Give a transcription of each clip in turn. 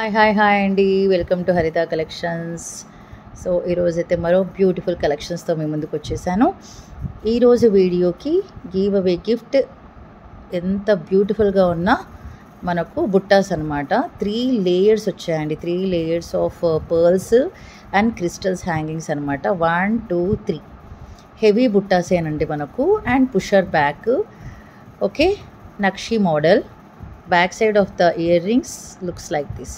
Hi అండి. Welcome to హరిత collections. So ఈరోజైతే మరో బ్యూటిఫుల్ కలెక్షన్స్తో మీ ముందుకు వచ్చేసాను. ఈరోజు వీడియోకి గివ్ అవే గిఫ్ట్ ఎంత బ్యూటిఫుల్గా ఉన్నా మనకు బుట్టాస్ అనమాట. 3 లేయర్స్ వచ్చాయండి. 3 layers of pearls and crystals hangings అనమాట. 1 2 3 హెవీ బుట్టాసేనండి మనకు. And pusher back, okay, nakshi model. Back side of the ear rings looks like this.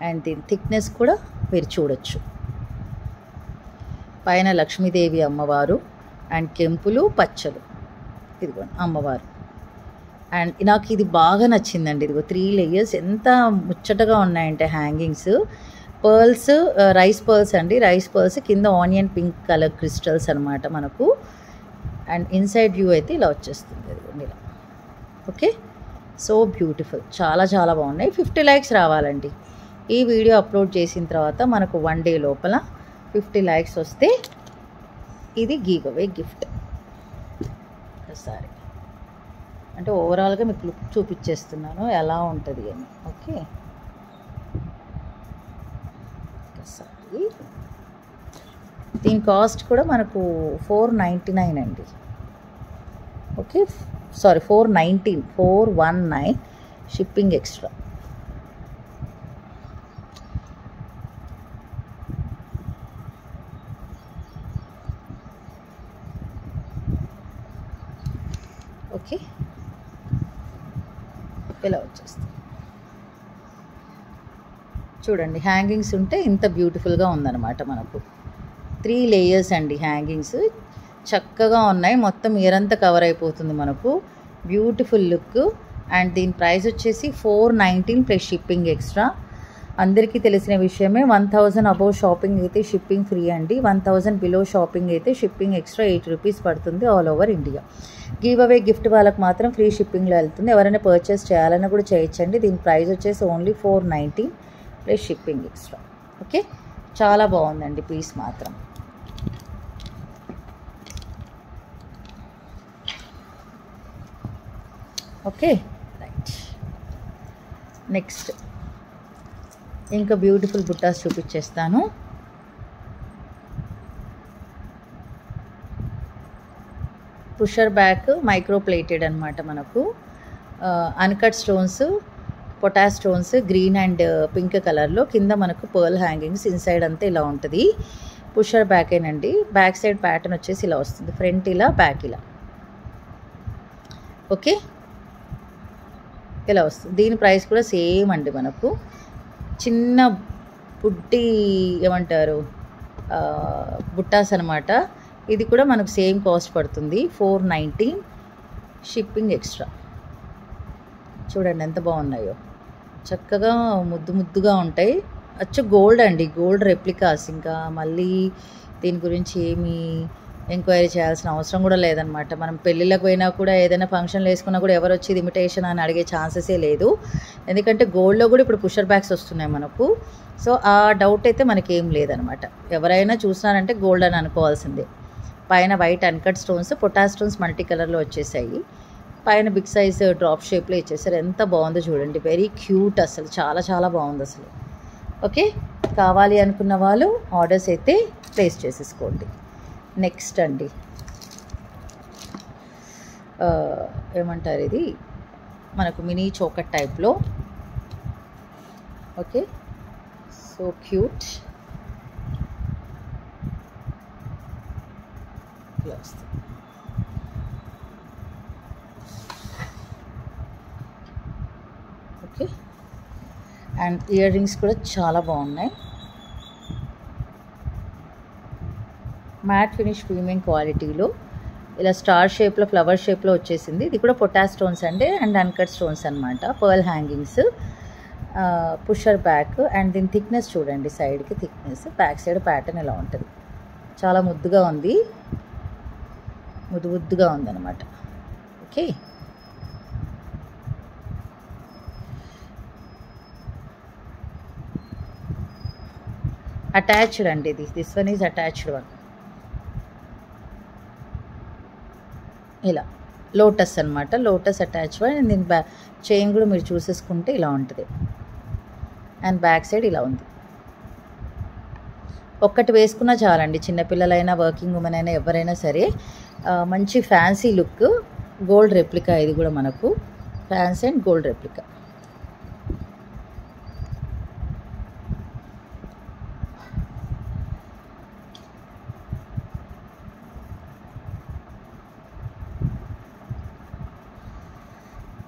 And దీని థిక్నెస్ కూడా మీరు చూడొచ్చు. పైన లక్ష్మీదేవి అమ్మవారు అండ్ కెంపులు పచ్చలు, ఇదిగో అమ్మవారు. అండ్ నాకు ఇది బాగా నచ్చిందండి. ఇదిగో 3 లేయర్స్ ఎంత ముచ్చటగా ఉన్నాయంటే హ్యాంగింగ్స్. పర్ల్స్, రైస్ పర్ల్స్ అండి. రైస్ పర్ల్స్ కింద ఆనియన్ పింక్ కలర్ క్రిస్టల్స్ అనమాట మనకు. అండ్ ఇన్సైడ్ వ్యూ అయితే ఇలా వచ్చేస్తుంది. ఇదిగోండి ఇలా. ఓకే, సో బ్యూటిఫుల్, చాలా చాలా బాగున్నాయి. 50 లైక్స్ రావాలండి. ఈ వీడియో అప్లోడ్ చేసిన తర్వాత మనకు 1 డే లోపల 50 లైక్స్ వస్తే ఇది గివ్ అవే గిఫ్ట్. ఒకసారి అంటే ఓవరాల్గా మీకు లుక్ చూపించేస్తున్నాను ఎలా ఉంటుంది అని. ఓకే, ఒకసారి దీని కాస్ట్ కూడా మనకు 499 అండి. Okay, sorry 419 shipping extra. Okay, ఇలా వచ్చేస్తుంది. చూడండి, హ్యాంగింగ్స్ ఉంటే ఇంత బ్యూటిఫుల్గా ఉందన్నమాట మనకు. 3 లేయర్స్ అండి హ్యాంగింగ్స్, చక్కగా ఉన్నాయి. మొత్తం ఇయర్ అంతా కవర్ అయిపోతుంది మనకు. Beautiful look. అండ్ దీని ప్రైస్ వచ్చేసి 419 ప్లస్ షిప్పింగ్ ఎక్స్ట్రా. అందరికీ తెలిసిన విషయమే. 1000 అబోవ్ షాపింగ్ అయితే షిప్పింగ్ ఫ్రీ అండి. 1000 బిలో షాపింగ్ అయితే షిప్పింగ్ ఎక్స్ట్రా 8 రూపీస్ పడుతుంది all over India. Give away gift వాళ్ళకి మాత్రం ఫ్రీ షిప్పింగ్లో వెళ్తుంది. ఎవరైనా పర్చేస్ చేయాలన్నా కూడా చేయొచ్చండి. దీని ప్రైస్ వచ్చేసి only 419 plus shipping extra. Okay, చాలా బాగుందండి పీస్ మాత్రం. Okay, right. నెక్స్ట్ ఇంకా బ్యూటిఫుల్ బుట్టాస్ చూపించేస్తాను. పుషర్ బ్యాక్ మైక్రో ప్లేటెడ్ అనమాట మనకు. Uncut stones, potash stones green and pink కలర్లో. కింద మనకు పర్ల్ హ్యాంగింగ్స్. ఇన్సైడ్ అంతా ఇలా ఉంటుంది. పుషర్ బ్యాకేనండి. బ్యాక్ సైడ్ ప్యాటర్న్ వచ్చేసి ఇలా వస్తుంది. ఫ్రంట్ ఇలా, బ్యాక్ ఇలా. ఓకే, ఇలా వస్తుంది. దీని ప్రైస్ కూడా సేమ్ అండి మనకు. చిన్న బుడ్డి ఏమంటారు బుట్టాస్ అనమాట. ఇది కూడా మనకు సేమ్ కాస్ట్ పడుతుంది 419 షిప్పింగ్ ఎక్స్ట్రా. చూడండి ఎంత బాగున్నాయో, చక్కగా ముద్దు ముద్దుగా ఉంటాయి. అచ్చు గోల్డ్ అండి, గోల్డ్ రెప్లికాస్. ఇంకా మళ్ళీ దీని గురించి ఏమీ ఎంక్వైరీ చేయాల్సిన అవసరం కూడా లేదనమాట. మనం పెళ్ళిళ్ళకి పోయినా కూడా ఏదైనా ఫంక్షన్లు వేసుకున్నా కూడా ఎవరు వచ్చి ఇది ఇమిటేషన్ అని అడిగే ఛాన్సెసే లేదు. ఎందుకంటే గోల్డ్లో కూడా ఇప్పుడు పుషర్ బ్యాగ్స్ వస్తున్నాయి మనకు. సో ఆ డౌట్ అయితే మనకేం లేదనమాట. ఎవరైనా చూసినారంటే గోల్డ్ అని అనుకోవాల్సిందే. పైన white uncut stones, potash stones multi కలర్లో వచ్చేసాయి. పైన బిగ్ సైజ్ డ్రాప్ షేప్లో ఇచ్చేసారు. ఎంత బాగుందో చూడండి, వెరీ క్యూట్. అసలు చాలా చాలా బాగుంది అసలు. ఓకే, కావాలి అనుకున్న వాళ్ళు ఆర్డర్స్ అయితే ప్లేస్ చేసేసుకోండి. నెక్స్ట్ అండి ఏమంటారు, ఇది మనకు మినీ చోకట్ టైప్లో. Okay, so cute. Okay, and ear rings కూడా చాలా బాగున్నాయి. మ్యాట్ ఫినిష్ ప్రీమియం క్వాలిటీలో ఇలా స్టార్ షేప్లో, ఫ్లవర్ షేప్లో వచ్చేసింది. ఇది కూడా పొటాష్ స్టోన్స్ అండి అండ్ అన్కట్ స్టోన్స్ అనమాట. Pearl hangings, pusher back. And దీని థిక్నెస్ చూడండి, సైడ్కి థిక్నెస్, బ్యాక్ సైడ్ ప్యాటర్న్ ఇలా ఉంటుంది. చాలా ముద్దుగా ఉంది, ముద్దుగా ఉందన్నమాట. ఓకే, అటాచ్డ్ అండి ఇది. This one is attached one. ఇలా లోటస్ అనమాట, లోటస్ అటాచ్. దీని చైన్ కూడా మీరు చూసేసుకుంటే ఇలా ఉంటుంది. అండ్ బ్యాక్ సైడ్ ఇలా ఉంది. ఒక్కటి వేసుకున్నా చాలండి, చిన్నపిల్లలైనా వర్కింగ్ ఉమెన్ అయినా ఎవరైనా సరే. మంచి ఫ్యాన్సీ లుక్, గోల్డ్ రెప్లికా. ఇది కూడా మనకు fancy and gold replica.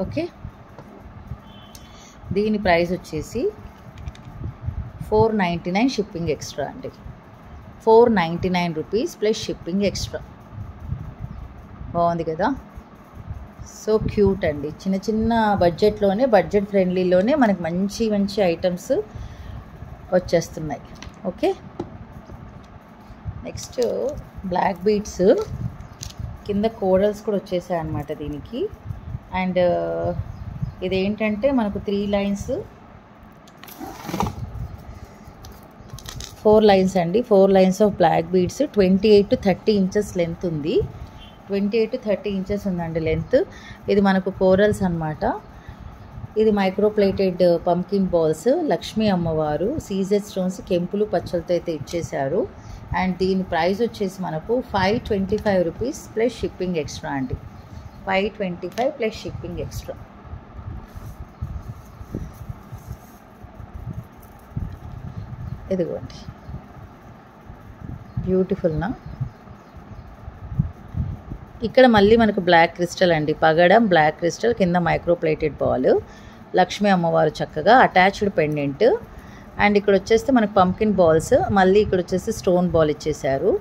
Okay, దీని ప్రైస్ వచ్చేసి 499 షిప్పింగ్ ఎక్స్ట్రా అండి. 499 రూపీస్ ప్లస్ షిప్పింగ్ ఎక్స్ట్రా. బాగుంది కదా, సో క్యూట్ అండి. చిన్న చిన్న బడ్జెట్లోనే, బడ్జెట్ ఫ్రెండ్లీలోనే మనకి మంచి మంచి ఐటమ్స్ వచ్చేస్తున్నాయి. ఓకే, నెక్స్ట్ బ్లాక్ బీడ్స్ కింద కోరల్స్ కూడా వచ్చేసాయి అన్నమాట దీనికి. అండ్ ఇదేంటంటే మనకు 3 లైన్స్, 4 లైన్స్ అండి. 4 lines of black beads. 28 to 30 inches length ఉంది. 28 to 30 ఇంచెస్ ఉందండి లెంత్. ఇది మనకు కోరల్స్ అన్నమాట. ఇది micro plated pumpkin balls. Lakshmi అమ్మవారు సీజెడ్ స్టోన్స్, కెంపులు పచ్చలతో అయితే ఇచ్చేశారు. అండ్ దీని ప్రైస్ వచ్చేసి మనకు 525 రూపీస్ ప్లస్ షిప్పింగ్ ఎక్స్ట్రా అండి. 525 ప్లస్ షిప్పింగ్ ఎక్స్ట్రా. ఇదిగోండి, బ్యూటిఫుల్నా. ఇక్కడ మళ్ళీ మనకు బ్లాక్ క్రిస్టల్ అండి, పగడం బ్లాక్ క్రిస్టల్, కింద మైక్రో ప్లేటెడ్ బాల్, లక్ష్మీ అమ్మవారు చక్కగా అటాచ్డ్ పెండెంట్. అండ్ ఇక్కడ వచ్చేస్తే మనకు పంకిన్ బాల్స్, మళ్ళీ ఇక్కడ వచ్చేసి స్టోన్ బాల్ ఇచ్చేసారు.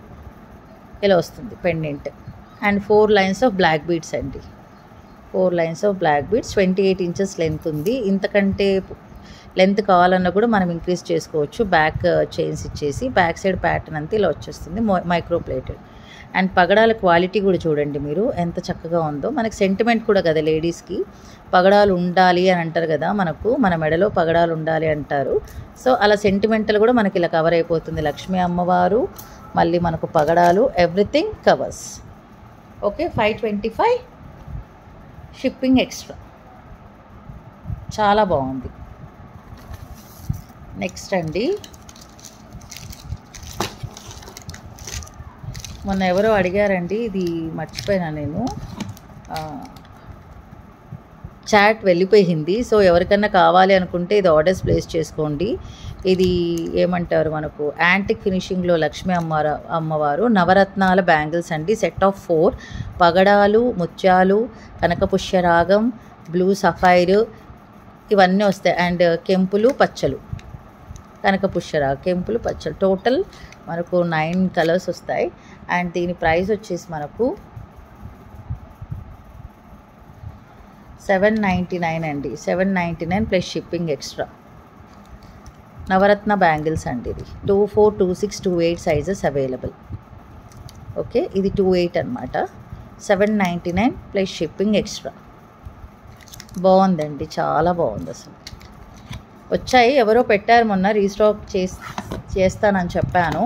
ఇలా వస్తుంది pendant. And 4 lines of black beads అండి. 4 lines of black beads. 28 inches length ఉంది. ఇంతకంటే లెంత్ కావాలన్నా కూడా మనం ఇంక్రీజ్ చేసుకోవచ్చు. బ్యాక్ చైన్స్ ఇచ్చేసి బ్యాక్ సైడ్ ప్యాటర్న్ అంతా ఇలా వచ్చేస్తుంది, మైక్రో ప్లేటెడ్. అండ్ పగడాల క్వాలిటీ కూడా చూడండి మీరు ఎంత చక్కగా ఉందో. మనకి సెంటిమెంట్ కూడా కదా లేడీస్కి, పగడాలు ఉండాలి అని అంటారు కదా, మనకు మన మెడలో పగడాలు ఉండాలి అంటారు. సో అలా సెంటిమెంటల్ కూడా మనకి ఇలా కవర్ అయిపోతుంది. లక్ష్మీ అమ్మవారు, మళ్ళీ మనకు పగడాలు, everything covers. Okay, 525 shipping extra. చాలా బాగుంది. నెక్స్ట్ అండి, మొన్న ఎవరో అడిగారండి, ఇది మర్చిపోయినా నేను, చాట్ వెళ్ళిపోయింది. సో ఎవరికన్నా కావాలి అనుకుంటే ఇది ఆర్డర్స్ ప్లేస్ చేసుకోండి. ఇది ఏమంటారు, మనకు యాంటిక్ ఫినిషింగ్లో లక్ష్మీ అమ్మవారు నవరత్నాల బ్యాంగిల్స్ అండి. సెట్ ఆఫ్ 4 పగడాలు, ముత్యాలు, కనకపుష్యరాగం, బ్లూ సఫైర్ ఇవన్నీ వస్తాయి. అండ్ కెంపులు పచ్చలు, కనకపుష్యరాగం, కెంపులు పచ్చలు, టోటల్ మనకు 9 కలర్స్ వస్తాయి. అండ్ దీని ప్రైస్ వచ్చేసి మనకు 799 అండి. 799 ప్లస్ షిప్పింగ్ ఎక్స్ట్రా. నవరత్న బ్యాంగిల్స్ అండి. ఇది 24, 26, 28 సైజెస్ అవైలబుల్. ఓకే, ఇది 28 అనమాట. 799 ప్లస్ షిప్పింగ్ ఎక్స్ట్రా. బాగుందండి, చాలా బాగుంది అసలు. వచ్చాయి, ఎవరో పెట్టారు మొన్న, రీస్టాక్ చేస్తానని చెప్పాను.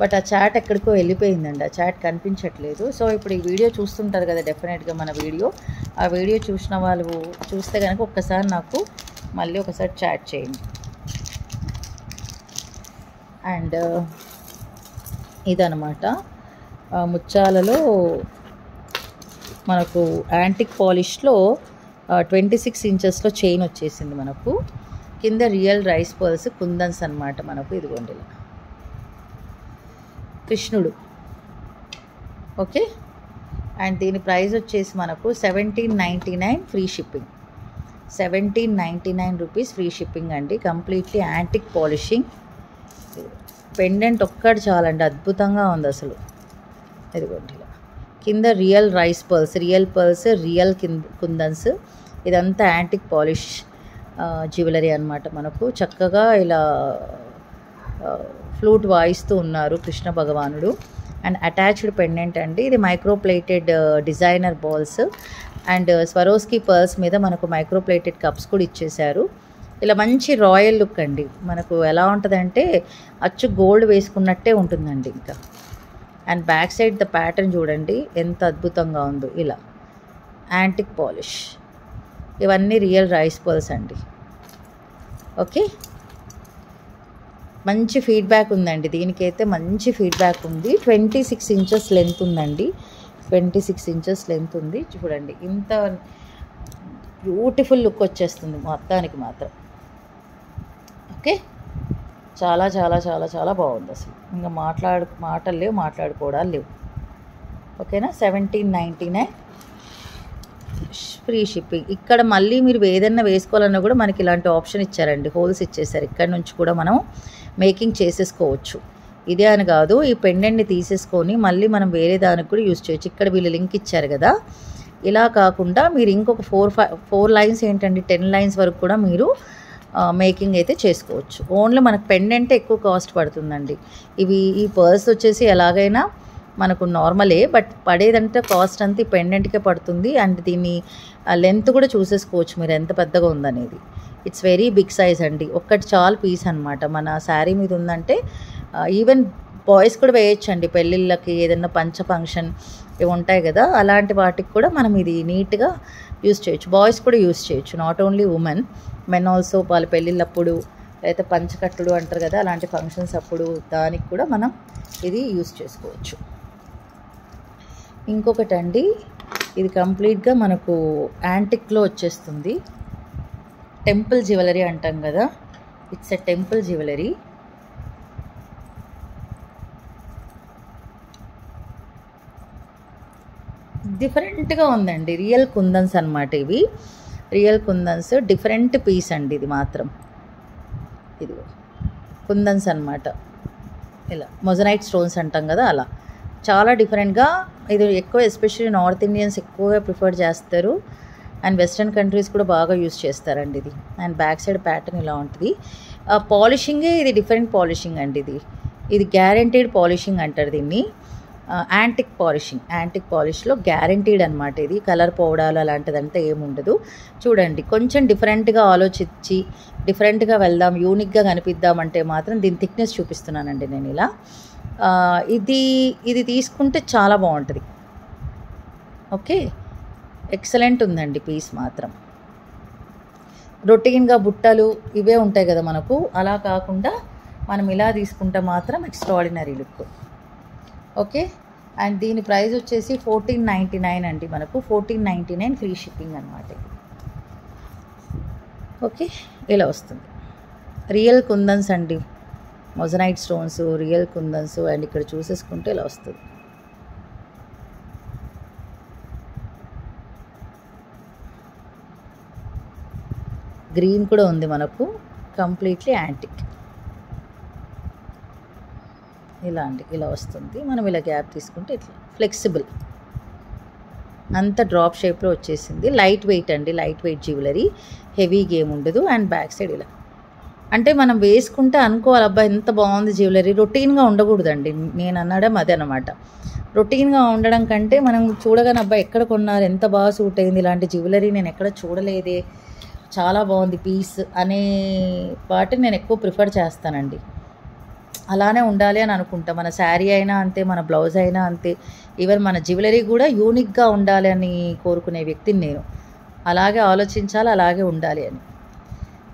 బట్ ఆ చాట్ ఎక్కడికో వెళ్ళిపోయిందండి, ఆ చాట్ కనిపించట్లేదు. సో ఇప్పుడు ఈ వీడియో చూస్తుంటారు కదా డెఫినెట్గా మన వీడియో. ఆ వీడియో చూసిన వాళ్ళు చూస్తే కనుక ఒక్కసారి నాకు మళ్ళీ ఒకసారి చాట్ చేయండి. అండ్ ఇదనమాట ముత్యాలలో మనకు యాంటిక్ పాలిష్లో 26 ఇంచెస్లో చైన్ వచ్చేసింది మనకు. కింద రియల్ రైస్ పర్ల్స్ కుందన్స్ అనమాట మనకు. ఇదిగోండి కృష్ణుడు. ఓకే, అండ్ దీని ప్రైస్ వచ్చేసి మనకు 1799 free shipping. 1799 rupees free shipping అండి. Completely antique polishing. పెండెంట్ ఒక్కటి చాలండి, అద్భుతంగా ఉంది అసలు. ఇదిగోండి ఇలా కింద real rice pearls, real pearls, real kundans. ఇదంతా యాంటిక్ పాలిష్ జ్యువెలరీ అనమాట మనకు. చక్కగా ఇలా ఫ్లూట్ వాయిస్తూ ఉన్నారు కృష్ణ భగవానుడు. అండ్ అటాచ్డ్ పెండెంట్ అండి. ఇది micro plated designer balls. And Swarovski pearls మీద మనకు మైక్రో ప్లేటెడ్ కప్స్ కూడా ఇచ్చేశారు. ఇలా మంచి రాయల్ లుక్ అండి. మనకు ఎలా ఉంటుందంటే అచ్చు గోల్డ్ వేసుకున్నట్టే ఉంటుందండి ఇంకా. And back side the pattern చూడండి ఎంత అద్భుతంగా ఉందో. ఇలా యాంటిక్ పాలిష్. ఇవన్నీ రియల్ రైస్ పర్ల్స్ అండి. ఓకే, మంచి ఫీడ్బ్యాక్ ఉందండి దీనికైతే, మంచి ఫీడ్బ్యాక్ ఉంది. 26 ఇంచెస్ లెంత్ ఉందండి, 26 ఇంచెస్ లెంత్ ఉంది. చూడండి ఇంత బ్యూటిఫుల్ లుక్ వచ్చేస్తుంది మొత్తానికి మాత్రం. ఓకే, చాలా చాలా చాలా చాలా బాగుంది అసలు. ఇంకా మాటలు లేవు, మాట్లాడుకోవడాలు లేవు. ఓకేనా. 1799 ఫ్రీ షిప్పింగ్. ఇక్కడ మళ్ళీ మీరు ఏదైనా వేసుకోవాలన్నా కూడా మనకి ఇలాంటి ఆప్షన్ ఇచ్చారండి, హోల్స్ ఇచ్చేసారు. ఇక్కడ నుంచి కూడా మనం మేకింగ్ చేసేసుకోవచ్చు. ఇదే అని కాదు, ఈ పెండెంట్ని తీసేసుకొని మళ్ళీ మనం వేరే దానికి కూడా యూజ్ చేయొచ్చు. ఇక్కడ వీళ్ళు లింక్ ఇచ్చారు కదా, ఇలా కాకుండా మీరు ఇంకొక 4 లైన్స్ ఏంటండి 10 లైన్స్ వరకు కూడా మీరు మేకింగ్ అయితే చేసుకోవచ్చు. ఓన్లీ మనకు పెండెంటే ఎక్కువ కాస్ట్ పడుతుందండి. ఈ పర్స్ వచ్చేసి ఎలాగైనా మనకు నార్మలే, బట్ పడేదంటే కాస్ట్ అంతా ఈ పెండెంట్కే పడుతుంది. అండ్ దీన్ని లెంత్ కూడా చూసేసుకోవచ్చు మీరు ఎంత పెద్దగా ఉందనేది. ఇట్స్ వెరీ బిగ్ సైజ్ అండి, ఒక్కటి చాలు పీస్ అనమాట. మన శారీ మీద ఉందంటే ఈవెన్ బాయ్స్ కూడా వేయొచ్చండి, పెళ్ళిళ్ళకి ఏదైనా పంచ ఫంక్షన్ ఇవి ఉంటాయి కదా, అలాంటి వాటికి కూడా మనం ఇది నీట్గా యూస్ చేయొచ్చు. బాయ్స్ కూడా యూస్ చేయొచ్చు, not only women, men also. వాళ్ళ పెళ్ళిళ్ళప్పుడు లేకపోతే పంచకట్టుడు అంటారు కదా, అలాంటి ఫంక్షన్స్ అప్పుడు దానికి కూడా మనం ఇది యూస్ చేసుకోవచ్చు. ఇంకొకటి అండి, ఇది కంప్లీట్గా మనకు యాంటిక్లో వచ్చేస్తుంది. టెంపుల్ జ్యువెలరీ అంటాం కదా, ఇట్స్ ఎ టెంపుల్ జ్యువెలరీ. డిఫరెంట్గా ఉందండి, రియల్ కుందన్స్ అనమాట ఇవి. రియల్ కుందన్స్, డిఫరెంట్ పీస్ అండి ఇది మాత్రం. ఇది కుందన్స్ అనమాట, ఇలా మొజనైట్ స్టోన్స్ అంటాం కదా అలా, చాలా డిఫరెంట్గా. ఇది ఎక్కువ ఎస్పెషల్లీ నార్త్ ఇండియన్స్ ఎక్కువగా ప్రిఫర్ చేస్తారు, అండ్ వెస్ట్రన్ కంట్రీస్ కూడా బాగా యూస్ చేస్తారండి ఇది. అండ్ బ్యాక్ సైడ్ ప్యాటర్న్ ఇలా ఉంటుంది. పాలిషింగే ఇది డిఫరెంట్ పాలిషింగ్ అండి. ఇది గ్యారెంటీడ్ పాలిషింగ్ అంటారు దీన్ని, యాంటిక్ పాలిషింగ్. యాంటిక్ పాలిష్లో గ్యారెంటీడ్ అనమాట ఇది. కలర్ పోవడాలు అలాంటిదంతా ఏముండదు. చూడండి కొంచెం డిఫరెంట్గా ఆలోచించి డిఫరెంట్గా వెళ్దాం, యూనిక్గా కనిపిద్దామంటే మాత్రం దీని థిక్నెస్ చూపిస్తున్నానండి నేను ఇలా. ఇది తీసుకుంటే చాలా బాగుంటుంది. ఓకే, ఎక్సలెంట్ ఉందండి పీస్ మాత్రం. రొటీన్గా బుట్టలు ఇవే ఉంటాయి కదా మనకు, అలా కాకుండా మనం ఇలా తీసుకుంటే మాత్రం ఎక్స్ట్రాడినరీ లుక్. ఓకే, అండ్ దీని ప్రైస్ వచ్చేసి 1499 అండి మనకు. 1499 ఫ్రీ షిప్పింగ్ అనమాట. ఓకే, ఇలా వస్తుంది. రియల్ కుందన్స్ అండి, moissanite stones, real kundans. And ఇక్కడ చూసేసుకుంటే ఇలా వస్తుంది. గ్రీన్ కూడా ఉంది మనకు, కంప్లీట్లీ యాంటిక్. ఇలా అండి, ఇలా వస్తుంది. మనం ఇలా గ్యాప్ తీసుకుంటే ఇట్లా ఫ్లెక్సిబుల్, అంత డ్రాప్ షేప్లో వచ్చేసింది. లైట్ వెయిట్ అండి, light weight jewellery, heavy game ఉండదు. అండ్ బ్యాక్ సైడ్ ఇలా అంటే మనం వేసుకుంటే అనుకోవాలి, అబ్బా ఎంత బాగుంది జ్యువెలరీ. రొటీన్గా ఉండకూడదండి, నేను అనడం అదే అనమాట. రొటీన్గా ఉండడం కంటే మనం చూడగానే అబ్బా ఎక్కడ కొన్నారు, ఎంత బాగా సూట్ అయింది, ఇలాంటి జ్యువెలరీ నేను ఎక్కడ చూడలేదే, చాలా బాగుంది పీస్ అనే వాటిని నేను ఎక్కువ ప్రిఫర్ చేస్తానండి. అలానే ఉండాలి అని అనుకుంటా. మన శారీ అయినా అంతే, మన బ్లౌజ్ అయినా అంతే, ఈవెన్ మన జ్యువెలరీ కూడా యూనిక్గా ఉండాలి అని కోరుకునే వ్యక్తిని నేను. అలాగే ఆలోచించాలి, అలాగే ఉండాలి అని.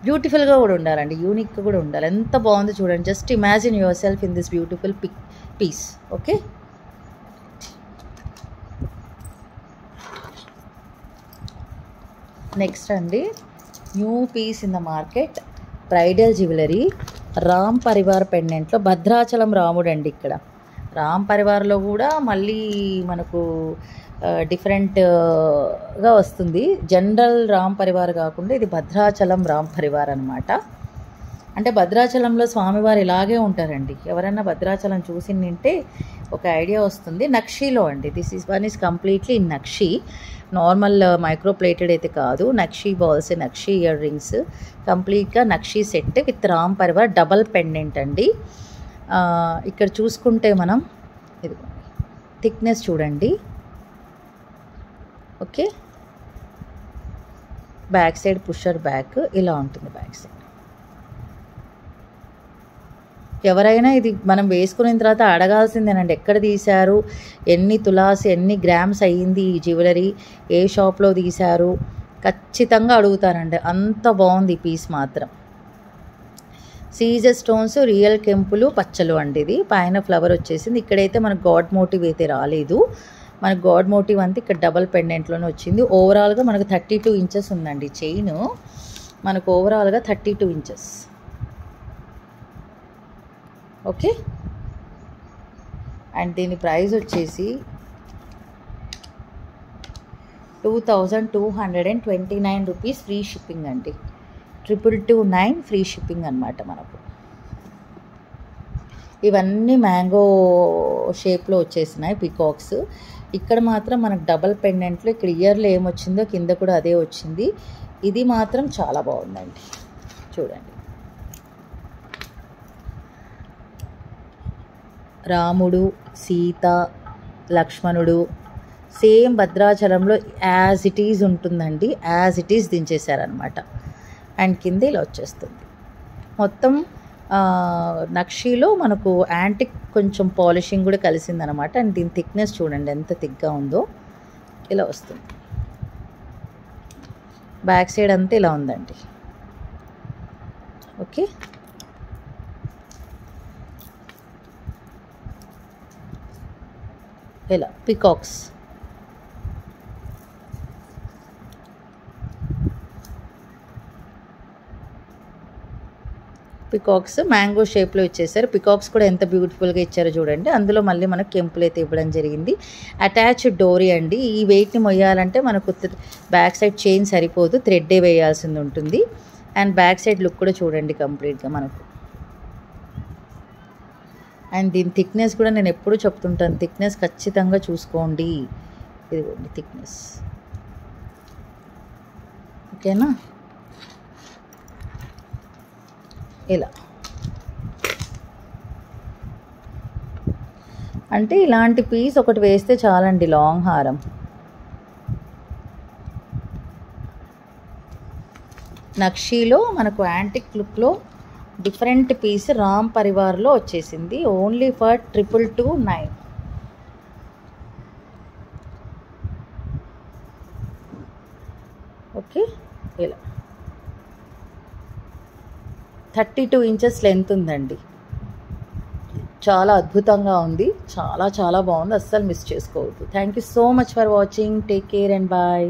బ్యూటిఫుల్గా కూడా ఉండాలండి, యూనిక్గా కూడా ఉండాలి. ఎంత బాగుంది చూడండి. Just imagine yourself in this beautiful piece. Okay, next అండి, new piece in the market, bridal jewellery, Ram Parivar పెండెంట్లో భద్రాచలం రాముడు అండి. ఇక్కడ రామ్ పరివార్లో కూడా మళ్ళీ మనకు డిఫరెంట్గా వస్తుంది. జనరల్ రామ్ పరివార్ కాకుండా ఇది భద్రాచలం రామ్ పరివార్ అనమాట. అంటే భద్రాచలంలో స్వామివారు ఇలాగే ఉంటారండి. ఎవరైనా భద్రాచలం చూసి నింటే ఒక ఐడియా వస్తుంది. నక్షీలో అండి, this is one is completely in nakshi, normal micro plated అయితే కాదు. Nakshi balls, nakshi earrings, కంప్లీట్గా nakshi set with Ram Parivar double pendant అండి. ఇక్కడ చూసుకుంటే మనం ఇది థిక్నెస్ చూడండి. Okay, back side pusher back ఇలా ఉంటుంది. బ్యాక్ సైడ్ ఎవరైనా ఇది మనం వేసుకున్న తర్వాత అడగాల్సిందేనండి, ఎక్కడ తీశారు, ఎన్ని తులాస్, ఎన్ని గ్రామ్స్ అయ్యింది ఈ జ్యువెలరీ, ఏ షాప్లో తీశారు, ఖచ్చితంగా అడుగుతారండి. అంత బాగుంది ఈ పీస్ మాత్రం. సీజర్ స్టోన్స్, రియల్ కెంపులు, పచ్చలు అండి. ఇది పైన ఫ్లవర్ వచ్చేసింది. ఇక్కడైతే మనకు గాడ్ మోటివ్ అయితే రాలేదు. మనకు గాడ్ మోటివ్ అంతా ఇక్కడ డబల్ పెండెంట్లోనే వచ్చింది. ఓవరాల్గా మనకు 32 ఇంచెస్ ఉందండి చైన్. మనకు ఓవరాల్గా 32 ఇంచెస్. ఓకే, అండ్ దీని ప్రైస్ వచ్చేసి 2229 రూపీస్ ఫ్రీ షిప్పింగ్ అండి. 2229 ఫ్రీ షిప్పింగ్ అనమాట మనకు. ఇవన్నీ మ్యాంగో షేప్లో వచ్చేసినాయి పికాక్స్. ఇక్కడ మాత్రం మనకు డబల్ పెండెంట్లో ఇక్కడ ఇయర్లో ఏమొచ్చిందో కింద కూడా అదే వచ్చింది. ఇది మాత్రం చాలా బాగుందండి, చూడండి. రాముడు, సీత, లక్ష్మణుడు సేమ్ భద్రాచలంలో యాజ్ ఇట్ ఈజ్ ఉంటుందండి. యాజ్ ఇట్ ఈజ్ దించేశారనమాట. అండ్ కింద ఇలా వచ్చేస్తుంది మొత్తం. నక్షీలో మనకు యాంటిక్ కొంచెం పాలిషింగ్ కూడా కలిసిందనమాట. అండ్ దీని థిక్నెస్ చూడండి ఎంత థిక్గా ఉందో. ఇలా వస్తుంది. బ్యాక్ సైడ్ అంతా ఇలా ఉందండి. ఓకే, ఇలా పికాక్స్. పికాక్స్ మ్యాంగో షేప్లో ఇచ్చేసారు. పికాక్స్ కూడా ఎంత బ్యూటిఫుల్గా ఇచ్చారో చూడండి. అందులో మళ్ళీ మనకు కెంపులు అయితే ఇవ్వడం జరిగింది. అటాచ్డ్ డోరీ అండి. ఈ వెయిట్ని మొయ్యాలంటే మనకు బ్యాక్ సైడ్ చైన్ సరిపోదు, థ్రెడ్డే వేయాల్సింది ఉంటుంది. అండ్ బ్యాక్ సైడ్ లుక్ కూడా చూడండి కంప్లీట్గా మనకు. అండ్ దీని థిక్నెస్ కూడా నేను ఎప్పుడూ చెప్తుంటాను, థిక్నెస్ ఖచ్చితంగా చూసుకోండి. ఇదిగోండి థిక్నెస్. ఓకేనా, ఇలా అంటే ఇలాంటి పీస్ ఒకటి వేస్తే చాలండి లాంగ్ హారం. నక్షీలో మనకు యాంటిక్ లుక్లో డిఫరెంట్ పీస్ రామ్ పరివార్లో వచ్చేసింది. Only for 2229. ఓకే, ఇలా 32 ఇంచెస్ లెంత్ ఉందండి. చాలా అద్భుతంగా ఉంది, చాలా చాలా బాగుంది. అస్సలు మిస్ చేసుకోవద్దు. Thank you so much for watching. Take care and bye.